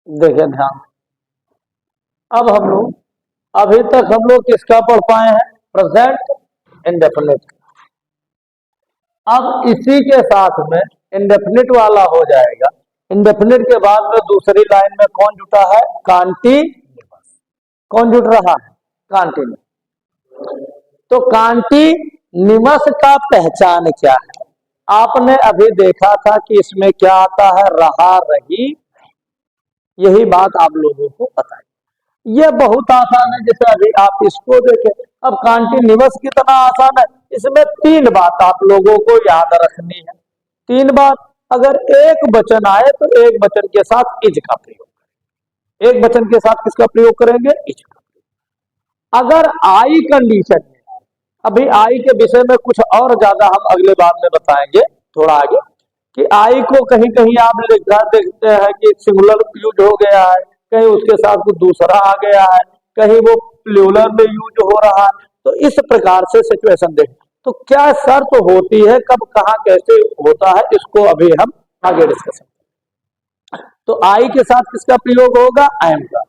देखें ध्यान। अब हम लोग अभी तक हम लोग किसका पढ़ पाए हैं? Present indefinite. अब इसी के साथ में इंडेफिनिट वाला हो जाएगा। इंडेफिनिट के बाद में दूसरी लाइन में कौन जुटा है? कॉन्टिन्यूअस। कौन जुट रहा है? कॉन्टिन्यूअस। तो कॉन्टिन्यूअस का पहचान क्या है? आपने अभी देखा था कि इसमें क्या आता है? रहा, रही। यही बात आप लोगों को पता है। यह बहुत आसान है। जैसे अभी आप इसको देखें। अब कॉन्टिन्यूअस कितना आसान है। इसमें तीन बात आप लोगों को याद रखनी है। तीन बात। अगर एक वचन आए तो एक वचन के साथ इज का प्रयोग करें। एक वचन के साथ किसका प्रयोग करेंगे? इज का। अगर आई कंडीशन में, अभी आई के विषय में कुछ और ज्यादा हम अगले बार में बताएंगे थोड़ा आगे, कि आई को कहीं कहीं आप लिखा देखते हैं कि सिंगुलर यूज हो गया है, कहीं उसके साथ कुछ दूसरा आ गया है, कहीं वो प्लूरल में यूज हो रहा है। तो इस प्रकार से सिचुएशन देखें तो क्या शर्त होती है, कब कहाँ कैसे होता है, इसको अभी हम आगे डिस्कस करें। तो आई के साथ किसका प्रयोग होगा? एम का।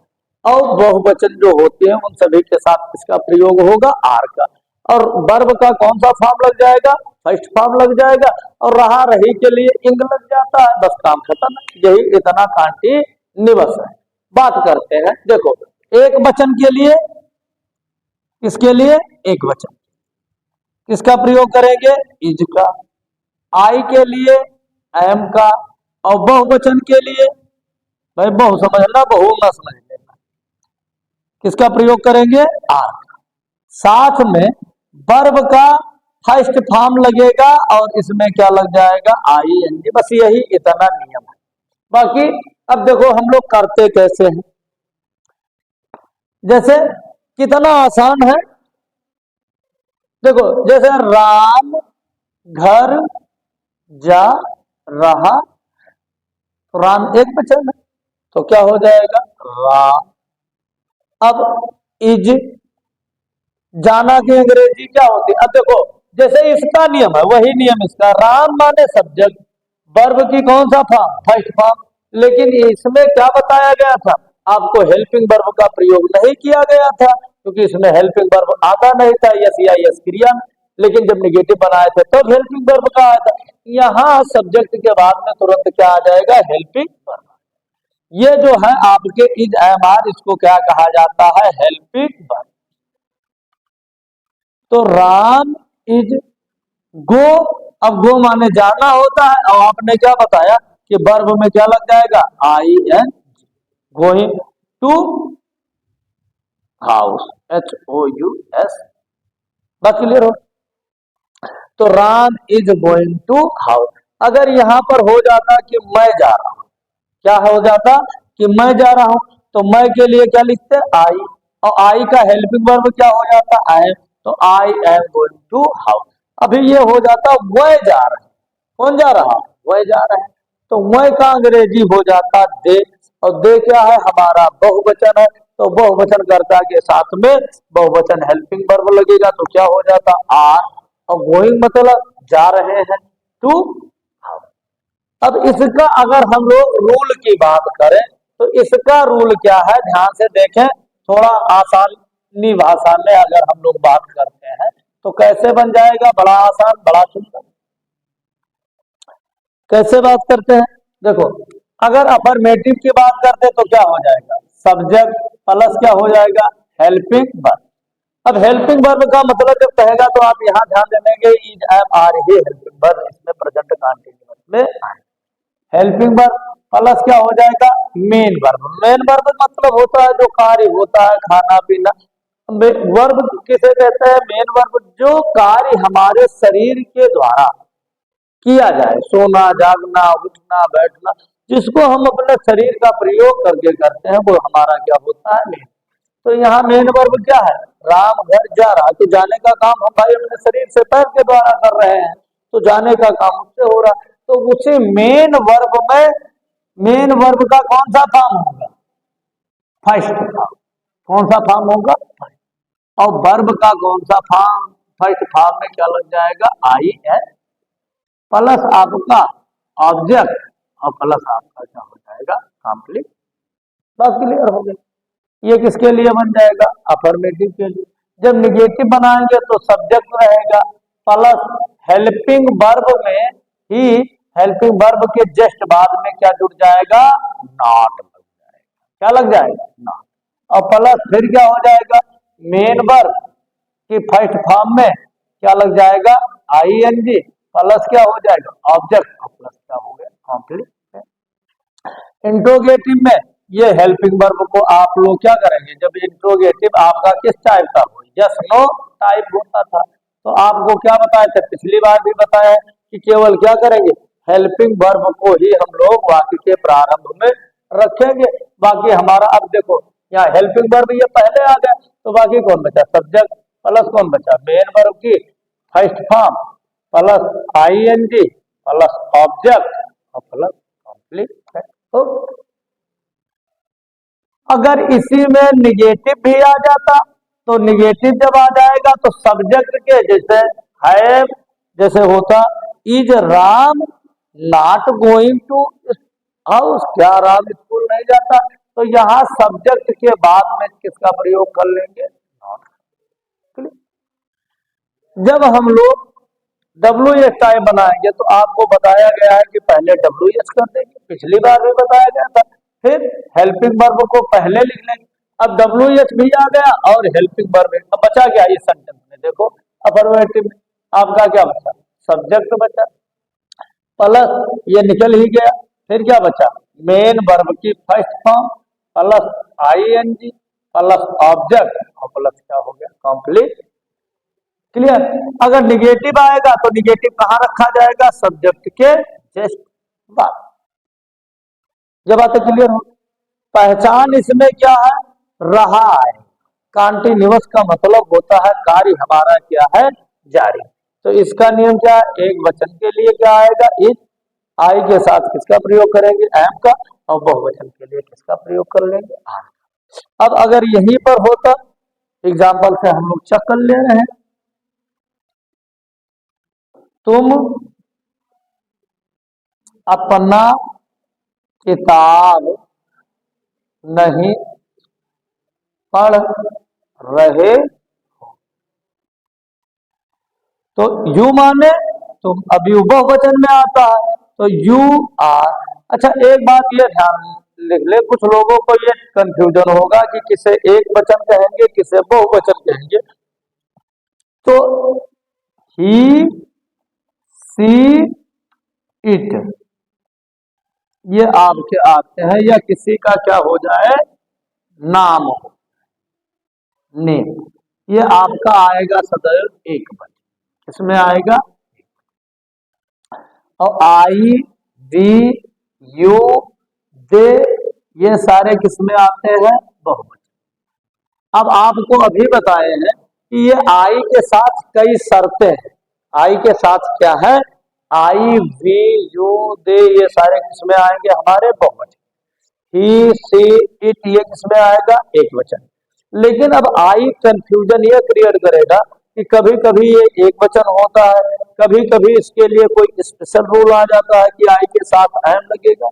और बहुवचन जो होते हैं उन सभी के साथ किसका प्रयोग होगा? आर का। और वर्ब का कौन सा फॉर्म लग जाएगा? फर्स्ट फॉर्म लग जाएगा। और रहा, रही के लिए इंग लग जाता है। बस काम खत्म। यही इतना कॉन्टिन्यूअस है। बात करते हैं। देखो, एक वचन के लिए, इसके लिए एक वचन किसका प्रयोग करेंगे? इज का। आई के लिए एम का। और बहुवचन के लिए, भाई बहु समझना, बहु ना समझ लेना, किसका प्रयोग करेंगे? आर का। साथ में वर्ब का फर्स्ट फॉर्म लगेगा और इसमें क्या लग जाएगा? I N G. बस यही इतना नियम है। बाकी अब देखो हम लोग करते कैसे हैं। जैसे कितना आसान है। देखो, जैसे राम घर जा रहा, तो राम एक वचन है तो क्या हो जाएगा? राम। अब इज, जाना की अंग्रेजी क्या होती है? अब देखो, जैसे इसका नियम है वही नियम इसका। राम माने सब्जेक्ट, वर्ब की कौन सा फॉर्म? First form. लेकिन इसमें क्या बताया गया था? आपको हेल्पिंग वर्ब का प्रयोग नहीं किया गया था, क्योंकि इसमें हेल्पिंग वर्ब आता नहीं था यस या यस क्रिया में। लेकिन जब निगेटिव बनाए थे तब हेल्पिंग वर्ब का आया था। यहाँ सब्जेक्ट के बाद में तुरंत क्या आ जाएगा? Helping verb. ये जो है आपके इज एम आर, इसको क्या कहा जाता है? Helping verb. तो राम इज गो। अब गो माने जाना होता है, और आपने क्या बताया कि वर्ब में क्या लग जाएगा? I N. Going to house, H O U S. बात क्लियर हो? तो Ram is going to house. अगर यहां पर हो जाता कि मैं जा रहा हूं, क्या हो जाता? कि मैं जा रहा हूं, तो मैं के लिए क्या लिखते? आई। और आई का हेल्पिंग वर्ब क्या हो जाता? आई। तो I am going to house. अभी ये हो जाता वह जा रहे हैं। कौन जा रहा? वह जा रहे हैं। तो वह का अंग्रेजी हो जाता दे। और दे क्या है? हमारा बहुवचन है। तो बहुवचन कर्ता के साथ में बहुवचन हेल्पिंग वर्ब लगेगा, तो क्या हो जाता? आर। और गोइंग मतलब जा रहे हैं टू हाउस। अब इसका अगर हम लोग रूल की बात करें तो इसका रूल क्या है? ध्यान से देखें। थोड़ा आसानी भाषा में अगर हम लोग बात करते हैं तो कैसे बन जाएगा? बड़ा आसान, बड़ा सुंदर। कैसे बात करते हैं? देखो, अगर अफर्मेटिव की बात करते हैं तो क्या हो जाएगा? सब्जेक्ट प्लस क्या हो जाएगा? Helping verb. अब हेल्पिंग वर्ब का मतलब जब कहेगा तो आप यहाँ ध्यान देंगे इज एम आर ही हेल्पिंग वर्ब, इसमें प्रेजेंट कंटिन्यूअस में आए। हेल्पिंग वर्ब प्लस क्या हो जाएगा? Main verb. मेन वर्ब मतलब होता है जो कार्य होता है, खाना पीना। वर्ब किसे कहते हैं? मेन वर्ब जो कार्य हमारे शरीर के द्वारा किया जाए, सोना, जागना, उठना, बैठना, जिसको हम अपने शरीर का प्रयोग करके करते हैं, वो हमारा क्या होता है? मेन। तो यहाँ मेन वर्ब क्या है? राम घर जा रहा। तो जाने का काम हम भाई अपने शरीर से पैर के द्वारा कर रहे हैं, तो जाने का काम उससे हो रहा है। तो उसी मेन वर्ब में मेन वर्ब का कौन सा फॉर्म होगा? First form. कौन सा फॉर्म होगा? और वर्ब का कौन सा फॉर्म? फर्स्ट फॉर्म में क्या लग जाएगा? आई एन प्लस आपका ऑब्जेक्ट और प्लस आपका क्या हो जाएगा? कंप्लीट। बात क्लियर हो गई। ये किसके लिए बन जाएगा? अफर्मेटिव के लिए। जब निगेटिव बनाएंगे तो सब्जेक्ट रहेगा प्लस हेल्पिंग वर्ब में ही, हेल्पिंग वर्ब के जस्ट बाद में क्या जुड़ जाएगा? नॉट लग जाएगा। क्या लग जाएगा? नॉट। और प्लस फिर क्या हो जाएगा? मेन वर्ब की फर्स्ट फॉर्म में क्या लग जाएगा? आईएनजी प्लस क्या हो जाएगा? ऑब्जेक्ट, और प्लस क्या हो गया? कॉम्प्लीट। इंट्रोगेटिव में ये हेल्पिंग वर्ब को आप लोग क्या करेंगे? जब इंट्रोगेटिव आपका किस टाइप का हो, यस नो टाइप होता था, तो आपको क्या बताया था? पिछली बार भी बताया कि केवल क्या करेंगे? हेल्पिंग वर्ब को ही हम लोग वाक्य के प्रारंभ में रखेंगे। बाकी हमारा, अब देखो यहाँ हेल्पिंग वर्ब ये पहले आ गया, तो बाकी कौन बचा? सब्जेक्ट प्लस कौन बचा? मेन वर्ब की first form plus ING plus object और प्लस कंप्लीट है। तो अगर इसी में निगेटिव भी आ जाता, तो निगेटिव जब आ जाएगा तो सब्जेक्ट के जैसे है, जैसे होता is Ram not going to house, क्या राम स्कूल नहीं जाता, तो यहाँ सब्जेक्ट के बाद में किसका प्रयोग कर लेंगे? नॉट। जब हम लोग WH टाइप बनाएंगे तो आपको बताया गया है कि पहले WH कर देंगे, पिछली बार भी बताया गया था। फिर हेल्पिंग वर्ब को पहले लिख लेंगे। अब WH भी आ गया और हेल्पिंग वर्ब, अब बचा क्या इस सेंटेंस में? देखो अफर्मेटिव में आपका क्या बचा? सब्जेक्ट बचा प्लस ये निकल ही गया, फिर क्या बचा? मेन वर्ब की first form plus ING plus object और प्लस क्या हो गया? कंप्लीट। क्लियर? अगर निगेटिव आएगा तो निगेटिव कहां रखा जाएगा? सब्जेक्ट के जस्ट बाद। जब बातें क्लियर हो, पहचान इसमें क्या है? रहा है। कॉन्टिन्यूअस का मतलब होता है कार्य हमारा क्या है? जारी। तो इसका नियम क्या है? एक वचन के लिए क्या आएगा? इज। आई के साथ किसका प्रयोग करेंगे? एम का। और बहुवचन के लिए किसका प्रयोग कर लेंगे? आर। अब अगर यहीं पर होता, एग्जाम्पल से हम लोग चेक कर ले रहे हैं, तुम अपना किताब नहीं पढ़ रहे हो, तो यू माने तुम, अभी बहुवचन में आता है तो यू आर। अच्छा एक बात ये ध्यान लिख ले, कुछ लोगों को ये कंफ्यूजन होगा कि किसे एक वचन कहेंगे किसे बहुवचन कहेंगे। तो ही सी इट ये आपके आते हैं, या किसी का क्या हो जाए? नाम हो, नेम। ये आपका आएगा सदैव एक वचन, इसमें आएगा। और आई वी यू दे ये सारे किसमें आते हैं? बहुवचन। अब आपको अभी बताए हैं कि ये आई के साथ कई शर्तें हैं। आई के साथ क्या है? आई वी यू दे ये सारे किसमें आएंगे? हमारे बहुवचन। ही सी इट ये किसमें आएगा? एक वचन। लेकिन अब आई कंफ्यूजन ये क्रिएट करेगा कि कभी कभी ये एक वचन होता है, कभी कभी इसके लिए कोई स्पेशल रूल आ जाता है कि आई के साथ एम लगेगा,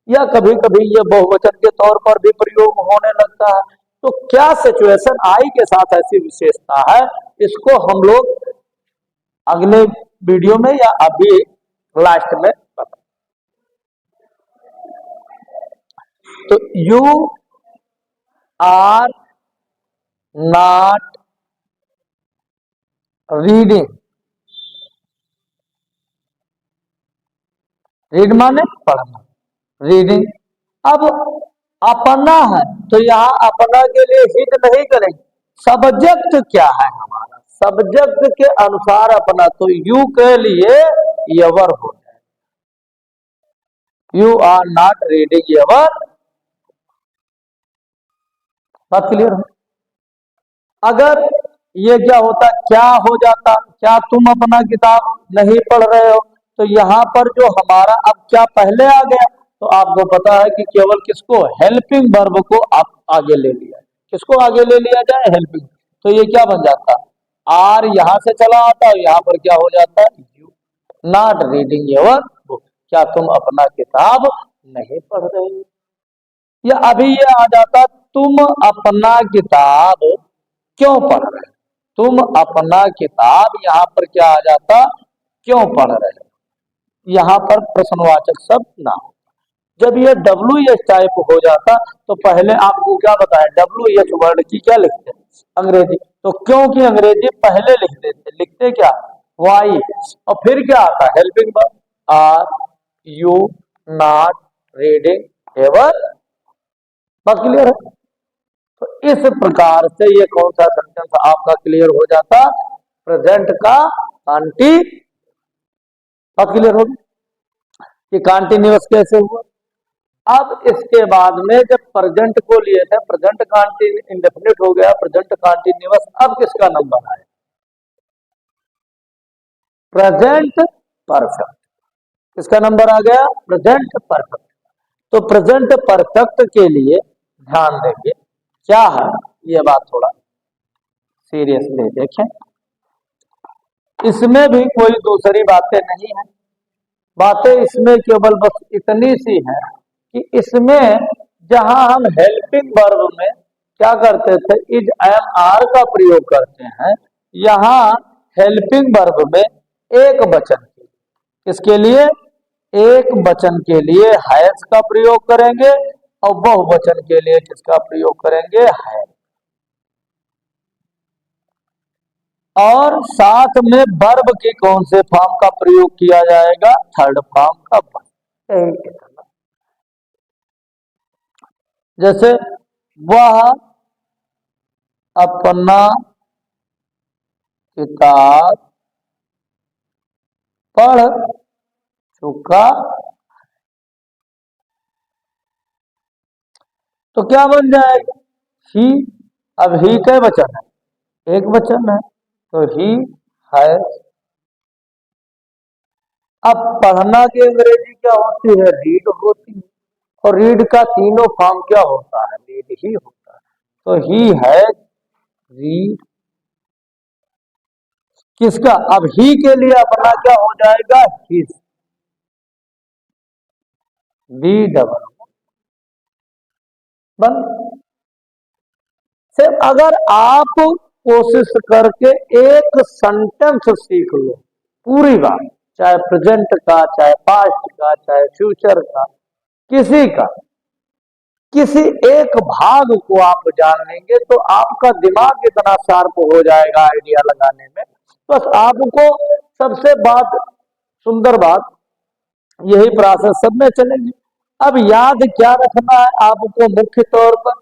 या कभी कभी ये बहुवचन के तौर पर भी प्रयोग होने लगता है। तो क्या सिचुएशन आई के साथ ऐसी विशेषता है, इसको हम लोग अगले वीडियो में या अभी लास्ट में बता। तो you are not reading, read माने पढ़ना, रीडिंग। अब अपना है तो यहाँ अपना के लिए हिट नहीं करेंगे। सब्जेक्ट क्या है हमारा? सब्जेक्ट के अनुसार अपना, तो यू के लिए यवर हो जाए, यू आर नॉट रीडिंग यवर। बात क्लियर हो? अगर ये क्या होता, क्या हो जाता? क्या तुम अपना किताब नहीं पढ़ रहे हो, तो यहाँ पर जो हमारा अब क्या पहले आ गया, तो आपको पता है कि केवल किसको? हेल्पिंग वर्ब को आप आगे ले लिया। किसको आगे ले लिया जाए? हेल्पिंग। तो ये क्या बन जाता? आर यहां से चला आता है, यहाँ पर क्या हो जाता है? You not reading your book, क्या तुम अपना किताब नहीं पढ़ रहे हो। या अभी ये आ जाता तुम अपना किताब क्यों पढ़ रहे हो, तुम अपना किताब, यहां पर क्या आ जाता, क्यों पढ़ रहे हो, यहां पर प्रश्नवाचक शब्द ना हो। जब ये WH टाइप हो जाता तो पहले आपको क्या बताया, WH वर्ड की क्या लिखते हैं, अंग्रेजी, तो क्योंकि अंग्रेजी पहले लिख देते, लिखते क्या, वाई, और फिर क्या आता है helping verb, are you not reading ever. बात क्लियर है। तो इस प्रकार से ये कौन सा सेंटेंस आपका क्लियर हो जाता, प्रेजेंट का कांटी। बात क्लियर होगी कि कंटिन्यूअस कैसे हुआ। अब इसके बाद में जब प्रेजेंट को लिए थे, प्रेजेंट इंडेफिनिट हो गया, प्रेजेंट कंटिन्यूअस, अब किसका नंबर आया, प्रेजेंट परफेक्ट। किसका नंबर आ गया, प्रेजेंट परफेक्ट। तो प्रेजेंट परफेक्ट के लिए ध्यान देंगे क्या है, ये बात थोड़ा सीरियसली देखें। इसमें भी कोई दूसरी बातें नहीं है, बातें इसमें केवल बस इतनी सी है कि इसमें जहां हम हेल्पिंग वर्ब में क्या करते थे, इज एम आर का प्रयोग करते हैं, यहां हेल्पिंग वर्ब में एक वचन के, किसके लिए, एक वचन के लिए हैज का प्रयोग करेंगे और बहुवचन के लिए किसका प्रयोग करेंगे, है। और साथ में वर्ब की कौन से फॉर्म का प्रयोग किया जाएगा, थर्ड फॉर्म का। जैसे वह अपना किताब पढ़ चुका, तो क्या बन जाएगा, ही। अब ही का वचन है, एक वचन है, तो ही है। अब पढ़ना की अंग्रेजी क्या होती है, रीड होती है, और रीड का तीनों फॉर्म क्या होता है, रीड ही होता है। तो ही है रीड, किसका, अब ही के लिए अपना क्या हो जाएगा, हिज, बी डबल बन। सिर्फ अगर आप कोशिश करके एक सेंटेंस सीख लो, पूरी बात, चाहे प्रेजेंट का, चाहे पास्ट का, चाहे फ्यूचर का, किसी का, किसी एक भाग को आप जान लेंगे तो आपका दिमाग इतना शार्प हो जाएगा आइडिया लगाने में। बस आपको सबसे बात, सुंदर बात, यही प्रोसेस सब में चलेगी। अब याद क्या रखना है आपको, मुख्य तौर पर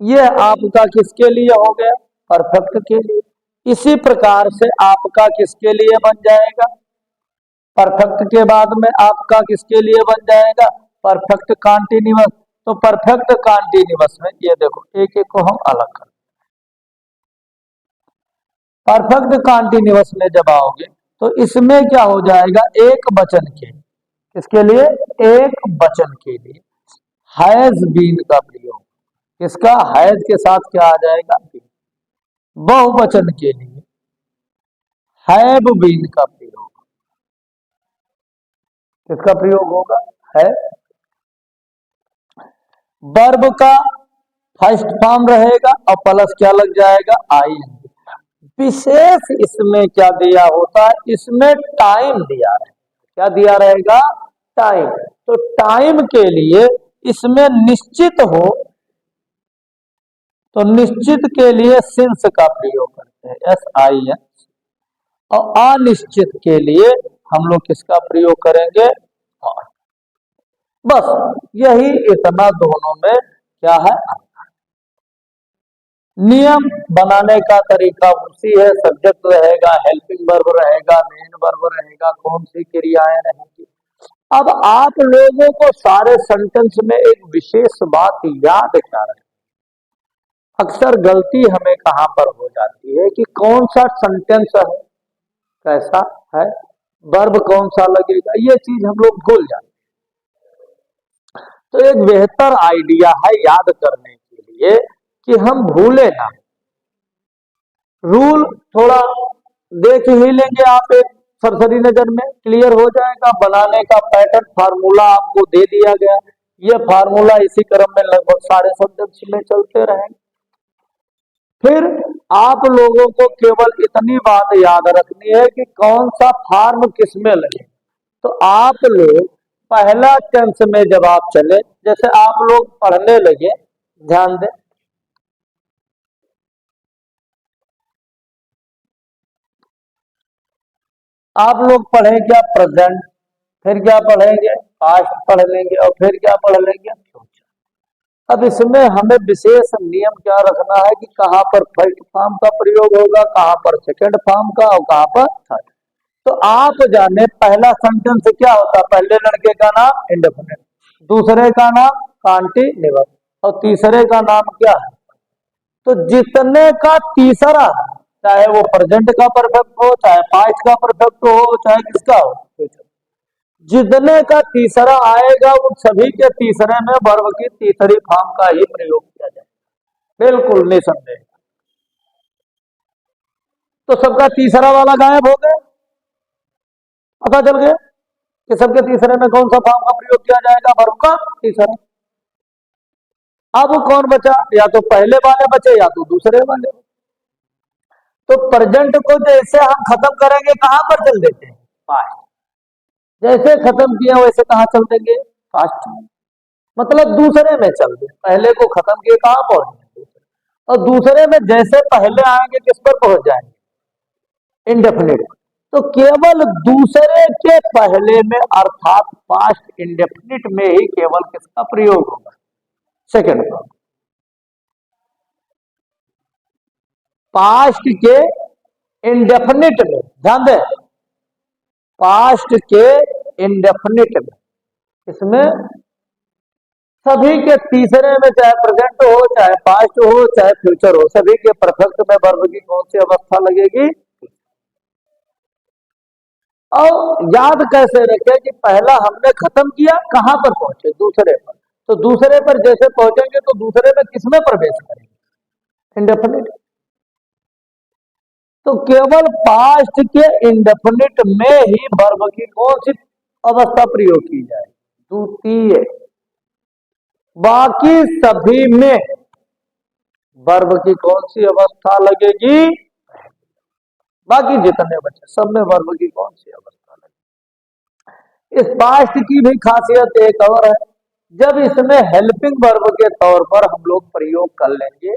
यह आपका किसके लिए हो गया, परफेक्ट के लिए। इसी प्रकार से आपका किसके लिए बन जाएगा, परफेक्ट के बाद में आपका किसके लिए बन जाएगा, परफेक्ट कंटीन्यूअस। तो परफेक्ट कंटीन्यूअस में ये देखो, एक एक को हम अलग कर, परफेक्ट कंटीन्यूअस में जब आओगे तो इसमें क्या हो जाएगा, एक वचन के, किसके लिए, एक वचन के लिए हैज बीन का प्रयोग, किसका, हैज के साथ क्या आ जाएगा, बहुवचन के लिए हैव बीन का प्रयोग, किसका प्रयोग होगा, है। वर्ब का फर्स्ट फॉर्म रहेगा और प्लस क्या लग जाएगा, आई। विशेष इसमें क्या दिया होता है, इसमें टाइम दिया रहेगा, क्या दिया रहेगा, टाइम। तो टाइम के लिए इसमें निश्चित हो तो निश्चित के लिए सिंस का प्रयोग करते हैं, SIN, और अनिश्चित के लिए हम लोग किसका प्रयोग करेंगे, और। बस यही इतना दोनों में क्या है, नियम बनाने का तरीका उसी है, सब्जेक्ट रहेगा, हेल्पिंग वर्ब रहेगा, मेन वर्ब रहेगा, कौन सी क्रियाएं रहेंगी। अब आप लोगों को सारे सेंटेंस में एक विशेष बात याद क्या रहे, अक्सर गलती हमें कहां पर हो जाती है कि कौन सा सेंटेंस है, कैसा है, वर्ब कौन सा लगेगा, ये चीज हम लोग भूल जाते हैं। तो एक बेहतर आइडिया है याद करने के लिए कि हम भूले ना, रूल थोड़ा देख ही लेंगे आप, एक सरसरी नजर में क्लियर हो जाएगा। बनाने का पैटर्न फार्मूला आपको दे दिया गया, ये फार्मूला इसी क्रम में लगभग सारे सब्जेक्ट्स में चलते रहेंगे। फिर आप लोगों को केवल इतनी बात याद रखनी है कि कौन सा फार्म किसमें लगे। तो आप लोग पहला टेंस में जब आप चले, जैसे आप लोग पढ़ने लगे, ध्यान दें, आप लोग पढ़े क्या प्रेजेंट, फिर क्या पढ़ेंगे पास्ट पढ़ लेंगे, और फिर क्या पढ़ लेंगे फ्यूचर। अब इसमें हमें विशेष नियम क्या रखना है कि कहाँ पर फर्स्ट फॉर्म का प्रयोग होगा, कहाँ पर सेकंड फॉर्म का, और कहाँ पर थर्ड। तो आप जाने पहला सेंटेंस क्या होता है, पहले लड़के का नाम इंडेफिनिट, दूसरे का नाम कॉन्टिन्यूअस, और तीसरे का नाम क्या है। तो जितने का तीसरा, चाहे वो प्रेजेंट का परफेक्ट हो, चाहे पास्ट का परफेक्ट हो, चाहे किसका हो, जितने का तीसरा आएगा उन सभी के तीसरे में वर्ब की तीसरी फॉर्म का ही प्रयोग किया जाए, बिल्कुल निसंदेह। तो सबका तीसरा वाला गायब हो गया, पता चल गया कि सबके तीसरे में कौन सा फॉर्म का प्रयोग किया जाएगा, वर्ब का तीसरा। अब कौन बचा, या तो पहले वाले बचे या तो दूसरे वाले। तो प्रेजेंट को जैसे हम खत्म करेंगे कहां पर चल देते हैं, पास्ट। जैसे खत्म किया वैसे कहां चल देंगे, पास्ट में, मतलब दूसरे में चल दे। पहले को खत्म किए कहां पहुंचे, और दूसरे में जैसे पहले आएंगे किस पर पहुंच जाएंगे, इंडेफिनिट। तो केवल दूसरे के पहले में अर्थात पास्ट इंडेफिनिट में ही केवल किसका प्रयोग होगा, सेकंड फॉर्म। पास्ट के इंडेफिनिट में, ध्यान दें, पास्ट के इंडेफिनिट में, इसमें सभी के तीसरे में, चाहे प्रेजेंट हो, चाहे पास्ट हो, चाहे फ्यूचर हो, सभी के परफेक्ट में वर्ब की कौन सी अवस्था लगेगी। और याद कैसे रखें कि पहला हमने खत्म किया, कहां पर पहुंचे, दूसरे पर। तो दूसरे पर जैसे पहुंचेंगे तो दूसरे में किसमें प्रवेश करेंगे, इंडेफिनिट। तो केवल पास्ट के इंडेफिनिट में ही वर्ब की कौन सी अवस्था प्रयोग की जाए, द्वितीय। बाकी सभी में वर्ब की कौन सी अवस्था लगेगी, बाकी जितने बचे सब में वर्ब की कौन सी अवस्था लगेगी। इस पास्ट की भी खासियत एक और है, जब इसमें हेल्पिंग वर्ब के तौर पर हम लोग प्रयोग कर लेंगे।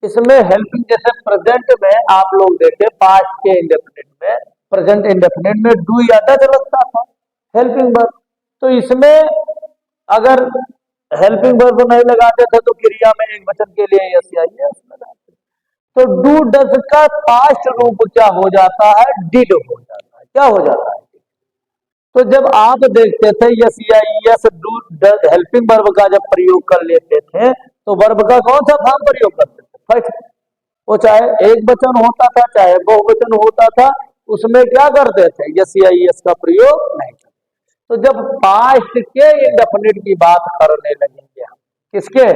इसमें हेल्पिंग, जैसे प्रेजेंट में आप लोग देखें, पास्ट के इंडेफिनिट में, प्रेजेंट इंडेफिनिट में डू या डज लगता था हेल्पिंग वर्ब। तो इसमें अगर हेल्पिंग वर्ब नहीं लगाते थे तो क्रिया में एक वचन के लिए यस या यस लगाते। तो डू डज का पास्ट रूप क्या हो जाता है, डिड हो जाता है। क्या हो जाता है, तो जब आप देखते थे यस या yes do does helping verb का जब प्रयोग कर लेते थे तो वर्ब का कौन सा फॉर्म प्रयोग करते थे, फर्स्ट। वो चाहे एक वचन होता था चाहे बहुवचन होता था, उसमें क्या करते थे, यस या यस का प्रयोग नहीं करते। तो जब पास्ट के इंडेफिनिट की बात करने लगेंगे हम, किसके,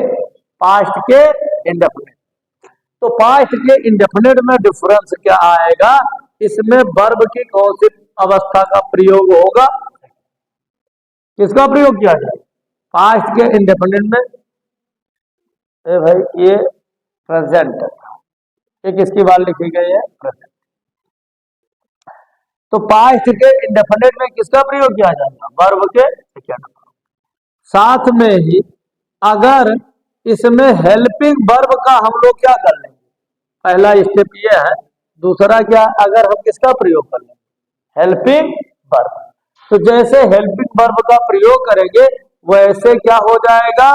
पास्ट के इंडेफिनिट, तो पास्ट के इंडेफिनिट में डिफरेंस क्या आएगा, इसमें वर्ब की कौन सी अवस्था का प्रयोग होगा, किसका प्रयोग किया जाए, पास्ट के इंडेफिनिट में। भाई ये प्रेजेंट था, ये किसकी बात लिखी गई है, प्रेजेंट। तो पास्ट के इंडेफिनिट में किसका प्रयोग किया जाएगा, वर्ब के सेकंड। साथ में ही अगर इसमें हेल्पिंग वर्ब का हम लोग क्या कर लेंगे, पहला स्टेप ये है। दूसरा क्या, अगर हम किसका प्रयोग कर लेंगे, हेल्पिंग वर्ब। तो जैसे हेल्पिंग वर्ब का प्रयोग करेंगे वैसे क्या हो जाएगा,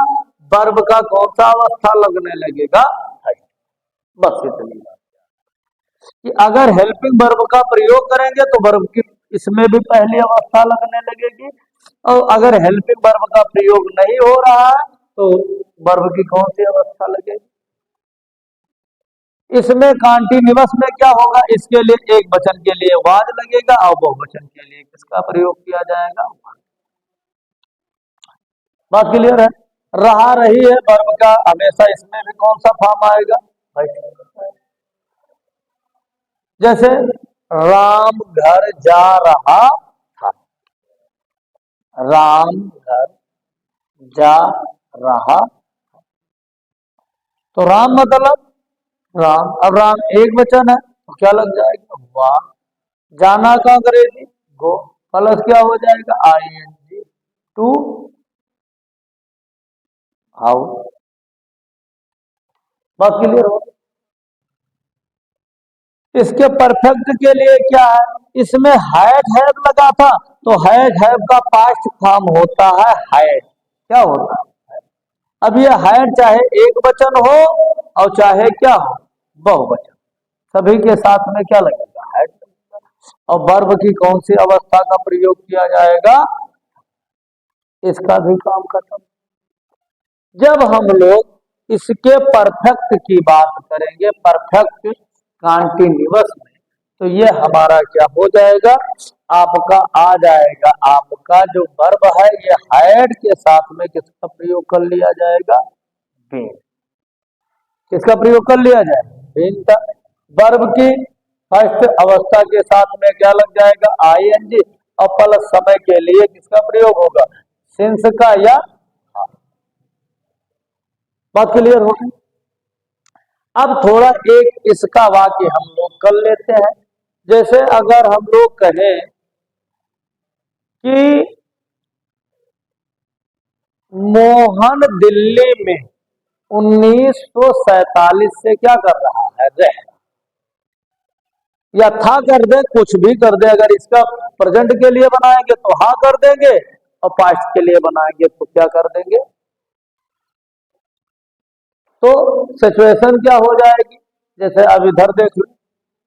वर्ब का कौन सा अवस्था लगने लगेगा, बस इतनी बात कि अगर हेल्पिंग वर्ब का प्रयोग करेंगे तो वर्ब की इसमें भी पहली अवस्था लगने लगेगी, और अगर हेल्पिंग वर्ब का प्रयोग नहीं हो रहा है तो वर्ब की कौन सी अवस्था लगेगी। इसमें कॉन्टिन्यूअस में क्या होगा, इसके लिए एक वचन के लिए वाज लगेगा और बहुवचन के लिए किसका प्रयोग किया जाएगा। बात क्लियर है, रहा रही है वर्ब का हमेशा इसमें भी कौन सा फॉर्म आएगा, जैसे राम घर जा रहा था, राम घर जा रहा। तो राम मतलब राम। अब राम एक वचन है तो क्या लग जाएगा, वाह। जाना का अंग्रेजी गो, प्लस क्या हो जाएगा, ING, टू हाउ। बात क्लियर हो। इसके परफेक्ट के लिए क्या है, इसमें हैव लगा था, तो हैव का पास्ट फॉर्म होता है हैड। क्या होता है, अब ये हैड चाहे एक वचन हो और चाहे क्या हो, बहुवचन, सभी के साथ में क्या लगेगा, हैड। और वर्ब की कौन सी अवस्था का प्रयोग किया जाएगा, इसका भी काम खत्म। जब हम लोग इसके परफेक्ट की बात करेंगे, परफेक्ट कॉन्टिन्यूअस में, तो ये हमारा क्या हो जाएगा, आपका आ जाएगा, आपका जो वर्ब है ये हैड के साथ में किसका प्रयोग कर लिया जाएगा, बीन। किसका प्रयोग कर लिया जाएगा, बीन का। वर्ब की फर्स्ट अवस्था के साथ में क्या लग जाएगा, ING, और प्लस समय के लिए किसका प्रयोग होगा, सिंस का या। बात क्लियर हो गई। अब थोड़ा एक इसका वाक्य हम लोग कर लेते हैं। जैसे अगर हम लोग कहें कि मोहन दिल्ली में 1947 से क्या कर रहा है, रह, या था कर दे, कुछ भी कर दे। अगर इसका प्रेजेंट के लिए बनाएंगे तो हाँ कर देंगे, और पास्ट के लिए बनाएंगे तो क्या कर देंगे। तो सिचुएशन क्या हो जाएगी, जैसे अब इधर देख लो,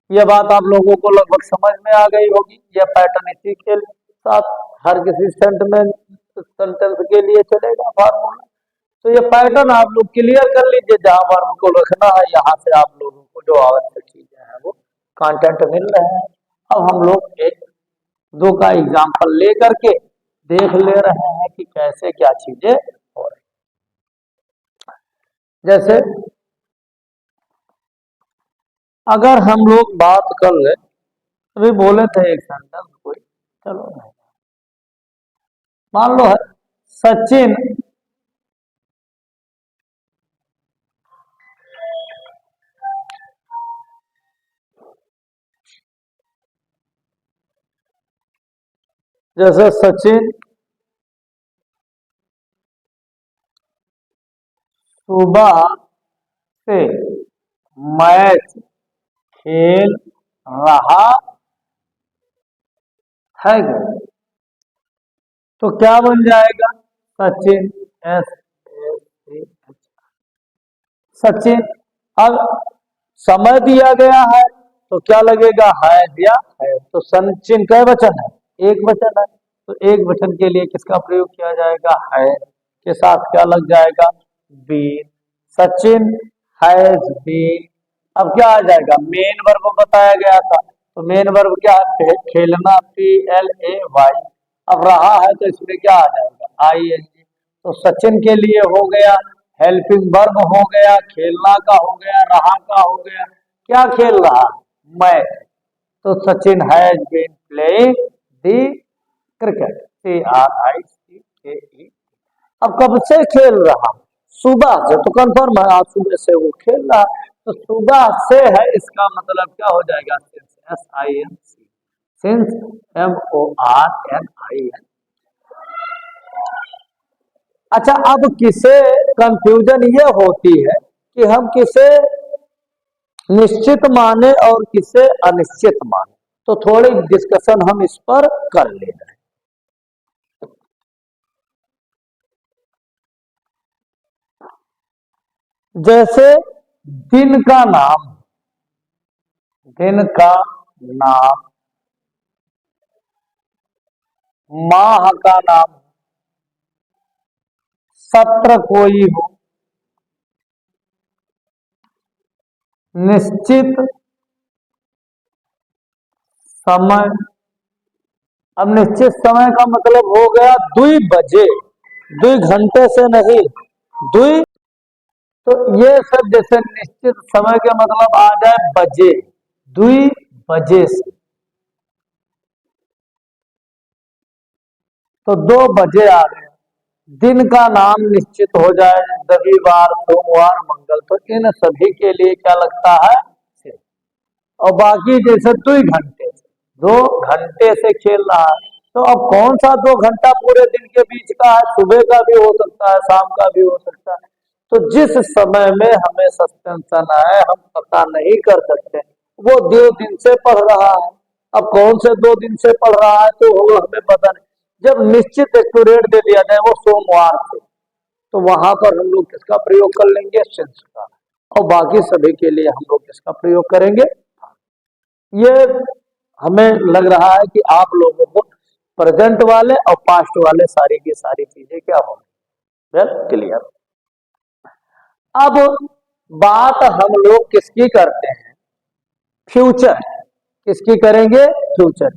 ये बात आप लोगों को लगभग समझ में आ गई होगी। यह पैटर्न इसी के साथ हर किसी सेंटेंस के लिए चलेगा फार्मूला। तो ये पैटर्न आप लोग क्लियर कर लीजिए, जहां वर्ब को रखना है, यहाँ से आप लोगों को जो आवश्यक चीजें हैं वो कंटेंट मिल रहे हैं। अब हम लोग एक दो का एग्जाम्पल ले करके देख ले रहे हैं कि कैसे क्या चीजें हो रही। जैसे अगर हम लोग बात कर ले, अभी बोले थे एक सेंटेंस कोई, चलो नहीं, मान लो है सचिन जैसे सचिन सुबह से मैच खेल रहा है क्या? तो क्या बन जाएगा, सचिन, SACH, सचिन। अब समय दिया गया है तो क्या लगेगा, है दिया है, तो सचिन कै वचन है, एक वचन है, तो एक वचन के लिए किसका प्रयोग किया जाएगा, है के साथ क्या लग जाएगा, बीन। Sachin has been. अब क्या आ जाएगा, मेन वर्ब बताया गया था, तो मेन वर्ब क्या है, खेलना, PLAY। अब रहा है तो इसमें क्या आ जाएगा, ING। तो सचिन के लिए हो गया, हेल्पिंग वर्ब हो गया, खेलना का हो गया, रहा का हो गया, क्या खेल रहा, मैं। तो Sachin has been playing the cricket, CRICKE। अब कब से खेल रहा, सुबह से, तो कंफर्म है आज सुबह से वो खेल रहा। तो सुबह से है, इसका मतलब क्या हो जाएगा, SINC, सिंस, MORNIN। अच्छा, अब किसे कंफ्यूजन ये होती है कि हम किसे निश्चित माने और किसे अनिश्चित माने, तो थोड़ी डिस्कशन हम इस पर कर ले रहे हैं। जैसे दिन का नाम, दिन का नाम, माह का नाम, सत्र कोई हो, निश्चित समय। अब निश्चित समय का मतलब हो गया 2 बजे, 2 घंटे से नहीं, 2। तो ये सब जैसे निश्चित समय के मतलब आ जाए बजे, 2 बजे से, तो 2 बजे आ गए। दिन का नाम निश्चित हो जाए, रविवार, सोमवार, मंगल, तो इन सभी के लिए क्या लगता है? से। और बाकी जैसे 2 घंटे से खेल रहा है, तो अब कौन सा 2 घंटा पूरे दिन के बीच का है? सुबह का भी हो सकता है, शाम का भी हो सकता है। तो जिस समय में हमें सस्पेंशन है, हम पता नहीं कर सकते, वो 2 दिन से पढ़ रहा है। अब कौन से 2 दिन से पढ़ रहा है तो वो हमें पता नहीं। जब निश्चित एक्यूरेट दे दिया जाए वो सोमवार से, तो वहां पर हम लोग किसका प्रयोग कर लेंगे? सिंस का। और बाकी सभी के लिए हम लोग किसका प्रयोग करेंगे? ये हमें लग रहा है कि आप लोगों को प्रेजेंट वाले और पास्ट वाले सारी की सारी चीजें क्या होंगी? Well clear. अब बात हम लोग किसकी करते हैं? फ्यूचर। किसकी करेंगे? फ्यूचर।